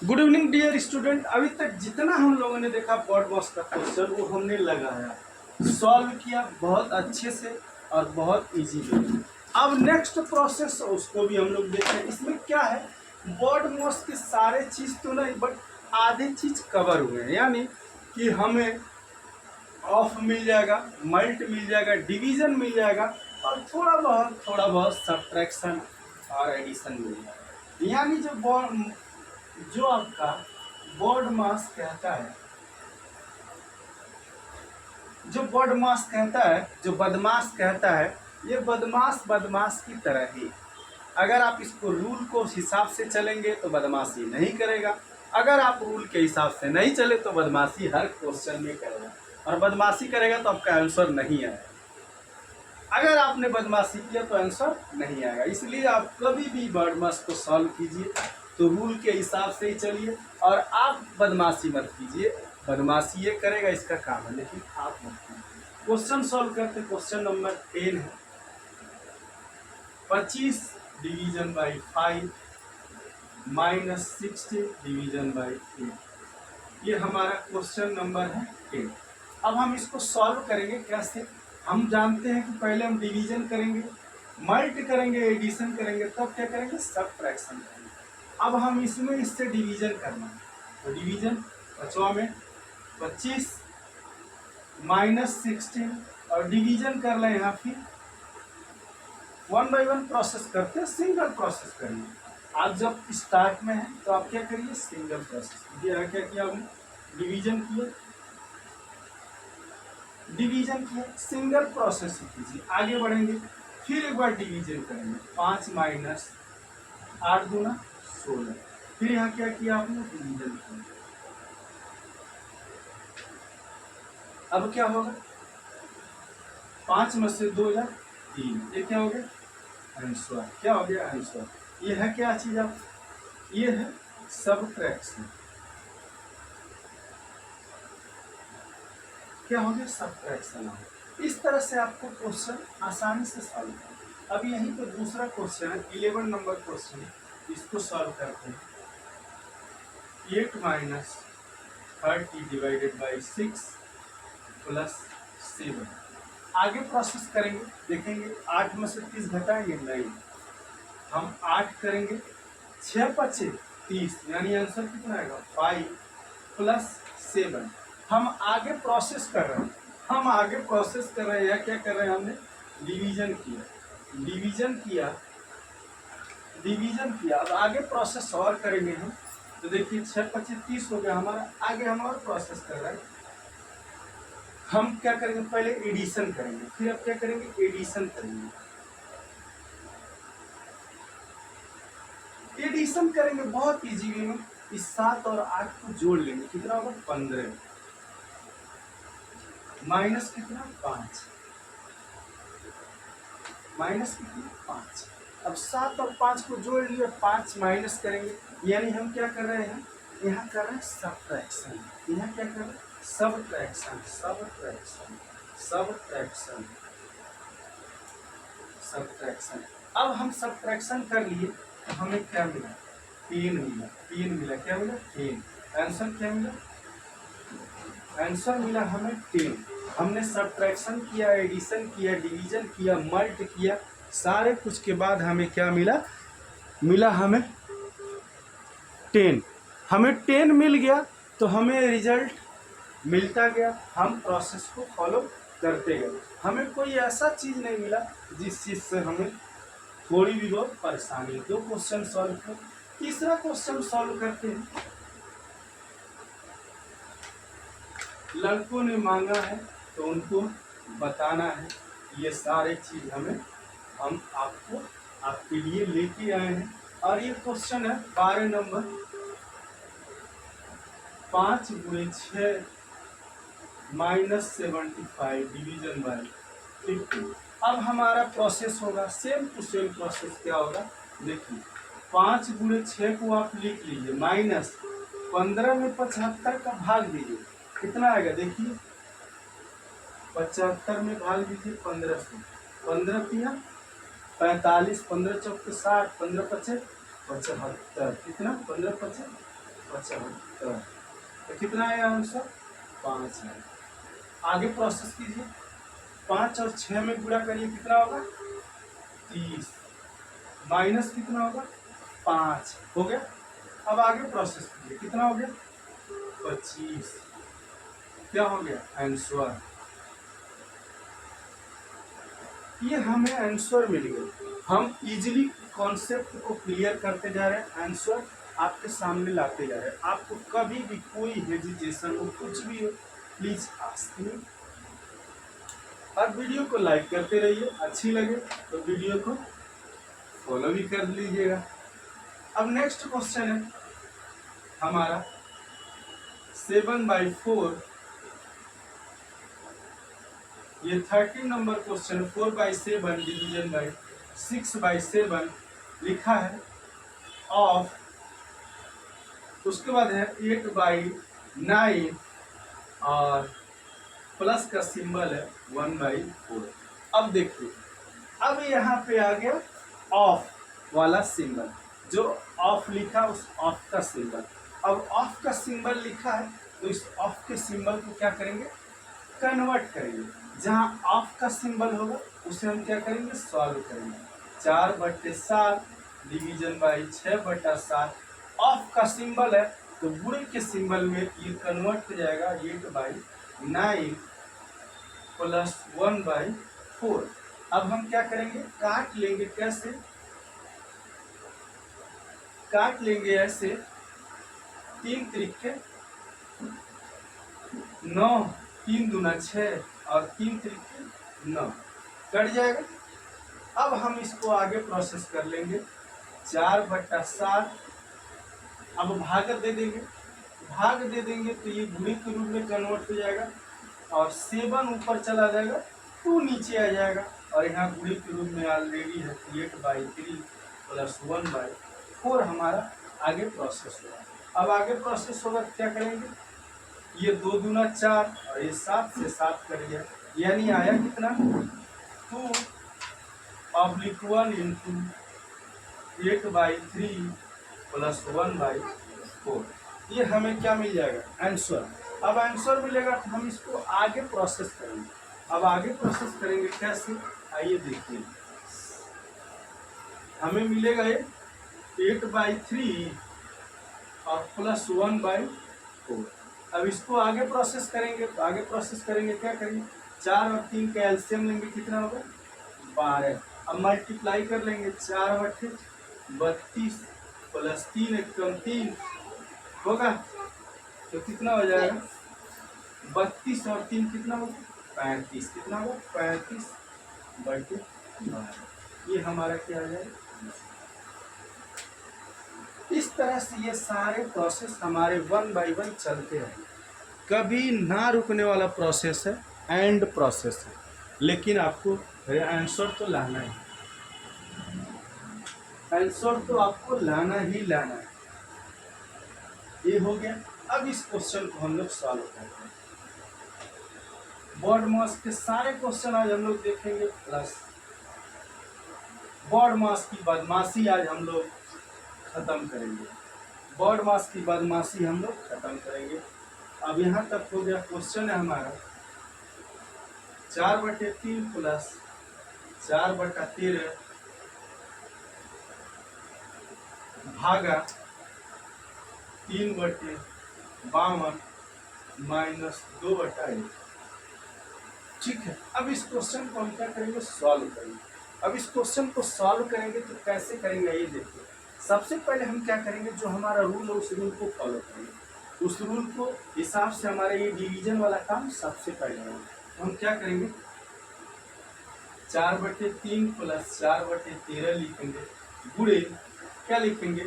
Good evening dear student. अभी तक जितना हम लोगों ने देखा बॉड मास का क्वेश्चन वो हमने लगाया, सॉल्व किया बहुत अच्छे से और बहुत इजी वे। अब नेक्स्ट प्रोसेस उसको भी हम लोग देखते हैं। इसमें क्या है, बॉड मास के सारे चीज़ तो नहीं बट आधे चीज़ कवर हुए हैं, यानी कि हमें ऑफ मिल जाएगा, मल्ट मिल जाएगा, डिवीजन मिल जाएगा और थोड़ा बहुत सब्ट्रैक्शन और एडिशन मिल जाएगा। यानी जो आपका बॉड मास कहता है, जो बॉड मास कहता है, जो बदमाश कहता है, ये बदमाश की तरह ही। अगर आप इसको रूल को हिसाब से चलेंगे तो बदमाशी नहीं करेगा, अगर आप रूल के हिसाब से नहीं चले तो बदमाशी हर क्वेश्चन में करेगा, और बदमाशी करेगा तो आपका आंसर नहीं आएगा। अगर आपने बदमाशी किया तो आंसर नहीं आएगा। इसलिए आप कभी भी बॉड मास को सॉल्व कीजिए तो रूल के हिसाब से ही चलिए, और आप बदमाशी मत कीजिए। बदमाशी ये करेगा, इसका काम है, लेकिन आप मत कीजिए। क्वेश्चन सॉल्व करते, क्वेश्चन नंबर 10 है 25 division by 5 minus 60 division by 8। ये हमारा क्वेश्चन नंबर है 10। अब हम इसको सॉल्व करेंगे कैसे। हम जानते हैं कि पहले हम डिवीजन करेंगे, मल्ट करेंगे, एडिशन करेंगे, तब क्या करेंगे, सब्ट्रैक्शन करेंगे। अब हम इसमें इससे डिवीजन करना है, तो डिवीजन 5 में 25 माइनस 16 और डिवीजन कर लें। यहाँ फिर 1 बाई 1 प्रोसेस करते हैं, सिंगल प्रोसेस करिए। आप जब स्टार्ट में हैं तो आप क्या करिए, सिंगल प्रोसेस कीजिए। क्या किया हमने, डिवीजन किया, सिंगल प्रोसेस कीजिए, आगे बढ़ेंगे। फिर एक बार डिवीजन करेंगे, 5 माइनस 8 दूना 16। फिर यहाँ क्या किया आपने, डिवीजन किया। अब क्या होगा, 5 में से 2 या 3, ये क्या हो गया, आंसर। क्या हो गया, आंसर। ये है क्या चीज, आप ये है सब्ट्रैक्शन। क्या हो गया, सब्ट्रैक्शन। इस तरह से आपको क्वेश्चन आसानी से सॉल्व करना। अब यहीं पर दूसरा क्वेश्चन है, 11 नंबर क्वेश्चन है, इसको सॉल्व करते हैं। 8 माइनस 30 डिवाइडेड बाई 6 प्लस 7। आगे प्रोसेस करेंगे, देखेंगे 8 में से 30 घटाएंगे, नहीं, हम 8 करेंगे, 6 पचे 30, यानी आंसर कितना आएगा, 5 प्लस 7। हम आगे प्रोसेस कर रहे हैं, क्या कर रहे हैं, हमने डिवीजन किया। अब आगे प्रोसेस और करेंगे हम, तो देखिए 6 पचे 30 हो गया हमारा। आगे हम और प्रोसेस कर रहे हैं, हम क्या करेंगे, पहले एडिशन करेंगे, फिर अब क्या करेंगे, एडिशन करेंगे। एडिशन करेंगे बहुत इजी वे में। इस 7 और 8 को जोड़ लेंगे, कितना होगा, 15 माइनस कितना, 5, माइनस कितना, 5। अब 7 और 5 को जोड़ लिए, 5 माइनस करेंगे, यानी हम क्या कर रहे हैं, यहाँ कर रहे हैं सब्ट्रैक्शन। यहाँ क्या कर रहे हैं, सब्ट्रैक्शन। अब हम सब्ट्रैक्शन कर लिए तो हमें क्या मिला, 3 मिला। क्या मिला, 10। आंसर क्या मिला, आंसर मिला हमें 10। हमने सब्ट्रैक्शन किया, एडिशन किया, डिवीजन किया, मल्ट किया, सारे कुछ के बाद हमें क्या मिला हमें 10। हमें 10 मिल गया तो हमें रिजल्ट मिलता गया, हम प्रोसेस को फॉलो करते गए। हमें कोई ऐसा चीज़ नहीं मिला जिस चीज़ से हमें थोड़ी भी बहुत परेशानी। 2 क्वेश्चन सॉल्व कर, तीसरा क्वेश्चन सॉल्व करते हैं। लड़कों ने मांगा है तो उनको बताना है, ये सारे चीज़ हम आपको आपके लिए लेके आए हैं। और ये क्वेश्चन है 12 नंबर, 5 गुणे 6 माइनस 75 डिवीजन बाई 50। अब हमारा प्रोसेस होगा सेम टू सेम प्रोसेस। क्या होगा, देखिए 5 गुणे 6 को आप लिख लीजिए, माइनस 15 में 75 का भाग दीजिए, कितना आएगा, देखिए 75 में भाग दीजिए 15 से, 15 पिया 45, 15 चौक 60, 15 पचे 75, कितना 15 पचे 75। तो कितना आया आंसर? 5 है। आगे प्रोसेस कीजिए, 5 और 6 में गुणा करिए, कितना होगा? 30 माइनस कितना होगा? 5 हो गया। अब आगे प्रोसेस कीजिए, कितना हो गया? 25। क्या हो गया? आंसर। ये हमें आंसर मिल गया। हम इजीली कॉन्सेप्ट को क्लियर करते जा रहे हैं, आंसर आपके सामने लाते जा रहे हैं। आपको कभी भी कोई हेजिटेशन हो, कुछ भी हो, प्लीज आस्क मी। और वीडियो को लाइक करते रहिए, अच्छी लगे तो वीडियो को फॉलो भी कर लीजिएगा। अब नेक्स्ट क्वेश्चन है हमारा 7/4। ये 13 नंबर क्वेश्चन है। 4/7 डिवीजन बाई 6/7 लिखा है ऑफ, उसके बाद है 8/9 और प्लस का सिंबल है 1/4। अब देखिए, अब यहाँ पे आ गया ऑफ वाला सिंबल, जो ऑफ लिखा उस ऑफ का सिंबल। अब ऑफ का सिंबल लिखा है तो इस ऑफ के सिंबल को क्या करेंगे? कन्वर्ट करेंगे। जहाँ ऑफ का सिंबल होगा उसे हम क्या करेंगे? सॉल्व करेंगे। 4/7 डिवीजन बाई 6/7। ऑफ का सिंबल है तो बुरे के सिंबल में ये कन्वर्ट हो जाएगा 8/9 प्लस 1/4। अब हम क्या करेंगे? काट लेंगे। कैसे काट लेंगे? ऐसे 3 त्रिके 9, 3 दूना 6 और 3 त्रिके 9, कट जाएगा। अब हम इसको आगे प्रोसेस कर लेंगे। 4/7, अब भाग दे देंगे। भाग दे देंगे तो ये गुणे के रूप में कन्वर्ट हो जाएगा और 7 ऊपर चला जाएगा, 2 नीचे आ जाएगा और यहाँ गुणे के रूप में ऑलरेडी है 8/3 प्लस 1/4 हमारा आगे प्रोसेस होगा। अब आगे प्रोसेस होगा क्या करेंगे? ये 2 दूना 4 और ये 7 से 7 कट गया, यानी आया कितना? 2/1 इंटू 8/3 प्लस 1/4। ये हमें क्या मिल जाएगा? आंसर। अब आंसर मिलेगा तो हम इसको आगे प्रोसेस करेंगे। अब आगे प्रोसेस करेंगे कैसे? आइए देखिए, हमें मिलेगा ये 8/3 और प्लस 1/4। अब इसको आगे प्रोसेस करेंगे तो आगे प्रोसेस करेंगे क्या करेंगे? 4 और 3 का एलसीएम लेंगे, कितना होगा? 12। अब मल्टीप्लाई कर लेंगे, 4/32 प्लस 3 एकम 3 होगा तो कितना हो जाएगा? 32 और 3 कितना होगा? 35। कितना होगा? 35/12। ये हमारा क्या आ जाएगा? इस तरह से ये सारे प्रोसेस हमारे 1 बाय 1 चलते हैं। कभी ना रुकने वाला प्रोसेस है, एंड प्रोसेस है, लेकिन आपको आंसर तो लाना है। आंसर तो आपको लाना ही लाना है। ये हो गया। अब इस क्वेश्चन को हम लोग सॉल्व करते हैं। बोर्ड मास के सारे क्वेश्चन आज हम लोग देखेंगे, प्लस बोर्ड मास की बदमाशी आज हम लोग खत्म करेंगे। बोर्ड मास की बदमाशी हम लोग खत्म करेंगे। अब यहाँ तक हो गया। क्वेश्चन है हमारा 4/3 प्लस 4/13 भागा 3/52 माइनस 2/1। ठीक है। अब इस क्वेश्चन को हम क्या करेंगे? सॉल्व करेंगे। अब इस क्वेश्चन को सॉल्व करेंगे तो कैसे करेंगे ये देखिए। सबसे पहले हम क्या करेंगे? जो हमारा रूल है उस रूल को फॉलो करेंगे। उस रूल को हिसाब से हमारा ये डिवीजन वाला काम सबसे पहले होगा। तो हम क्या करेंगे? 4/3 प्लस 4/13 लिखेंगे, गुणे क्या लिखेंगे?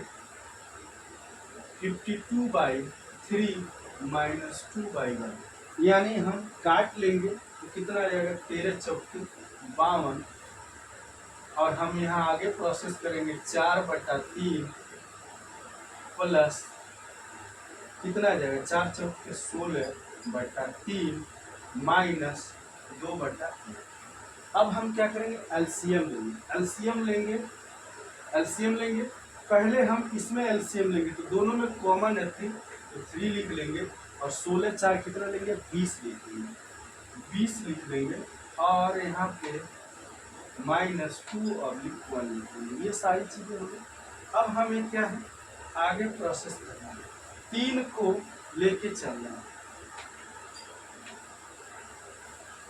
52/3 माइनस 2/1। यानी हम काट लेंगे तो कितना आ जाएगा? 13 चौकी 52 और हम यहाँ आगे प्रोसेस करेंगे 4/3 प्लस कितना आ जाएगा? 4 चौके 16/3 माइनस 2/1। अब हम क्या करेंगे? एलसीएम लेंगे। एलसीएम लेंगे पहले हम इसमें एलसीएम लेंगे, तो दोनों में कॉमन है 3, तो 3 लिख लेंगे, और 16 4 कितना लेंगे, 20 लिख लेंगे, 20 लिख लेंगे, और यहाँ पे -2/1 लिख लेंगे। ये सारी चीज़ें हो गई। अब हमें क्या है, आगे प्रोसेस करना है, 3 को लेके चलना है।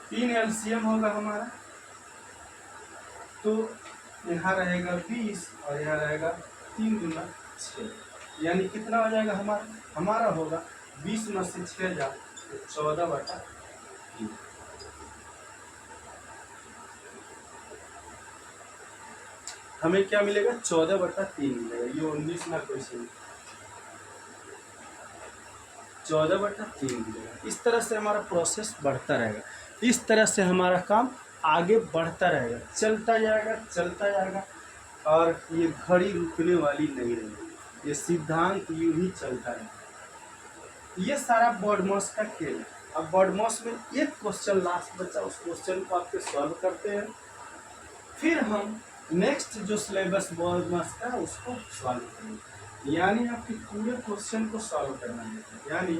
3 एलसीएम होगा हमारा, तो यहाँ रहेगा 20 और यहाँ रहेगा 3 दूना 6, यानी कितना हो जाएगा हमारा होगा 20 में से 6 जा तो 14/3। हमें क्या मिलेगा, 14/3 मिलेगा। ये 19 ना क्वेश्चन, 14/3 मिलेगा। इस तरह से हमारा प्रोसेस बढ़ता रहेगा, इस तरह से हमारा काम आगे बढ़ता रहेगा, चलता जाएगा, और ये घड़ी रुकने वाली नहीं रहेगी, ये सिद्धांत यूं ही चलता रहेगा। ये सारा BODMAS का खेल है। अब BODMAS में एक क्वेश्चन लास्ट बचा, उस क्वेश्चन को आपके सॉल्व करते हैं, फिर हम नेक्स्ट जो सिलेबस BODMAS का उसको सॉल्व करेंगे। यानी आपके पूरे क्वेश्चन को सॉल्व करना है। यानी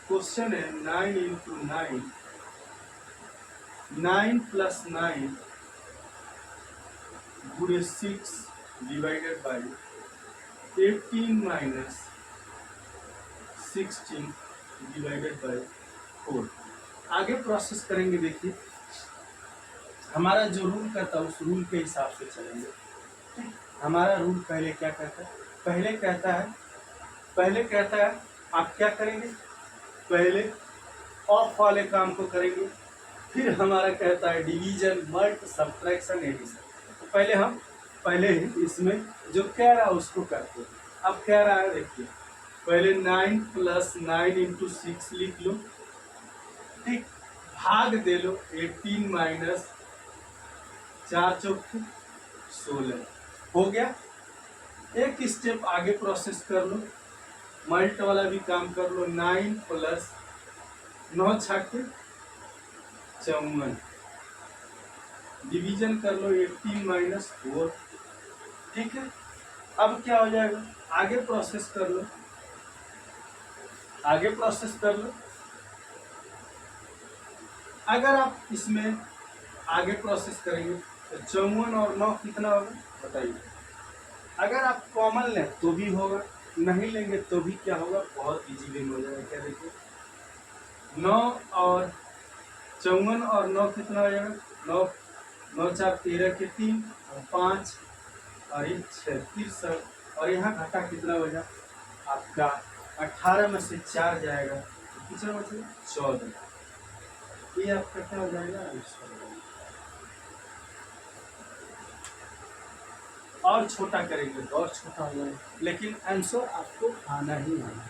क्वेश्चन है 9 × 9, 9 + 9 गुणे 6 डिवाइडेड बाई 18 - 16 डिवाइडेड बाई 4। आगे प्रोसेस करेंगे। देखिए हमारा जो रूल कहता है उस रूल के हिसाब से चलेंगे। हमारा रूल पहले क्या कहता है, पहले कहता है आप क्या करेंगे, पहले ऑफ वाले काम को करेंगे, फिर हमारा कहता है डिवीजन, मल्ट, सब्ट्रैक्शन, एडिशन। तो पहले इसमें जो कह रहा है उसको करते हैं। अब कह रहा है, देखिए पहले 9 + 9 × 6 लिख लो, ठीक, भाग दे लो 18 - 4 × 16 हो गया। एक स्टेप आगे प्रोसेस कर लो, मल्ट वाला भी काम कर लो, 9 + 9 × 6 = 54, डिवीजन कर लो 18 - 4, ठीक है। अब क्या हो जाएगा, आगे प्रोसेस कर लो, अगर आप इसमें आगे प्रोसेस करेंगे तो 54 और 9 कितना होगा बताइए। अगर आप कॉमन लें तो भी होगा, नहीं लेंगे तो भी क्या होगा, बहुत इजी वे में हो जाएगा। क्या देखिए 9 और 54 और 9 कितना हो जाएगा, 9 9 × 4 = 13 के 3 और 5 और 1 6 63, और यहाँ घटा कितना हो जाएगा आपका 18 में से 4 जाएगा तो कितना बचेगा 14। ये आपका क्या हो जाएगा, और छोटा करेंगे तो और छोटा हो जाएगा, लेकिन आंसर आपको आना ही आना।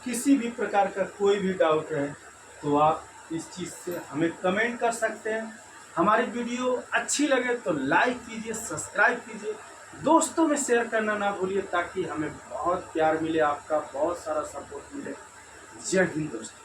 किसी भी प्रकार का कोई भी डाउट है तो आप इस चीज़ से हमें कमेंट कर सकते हैं। हमारी वीडियो अच्छी लगे तो लाइक कीजिए, सब्सक्राइब कीजिए, दोस्तों में शेयर करना ना भूलिए, ताकि हमें बहुत प्यार मिले, आपका बहुत सारा सपोर्ट मिले। जय हिंद दोस्तों।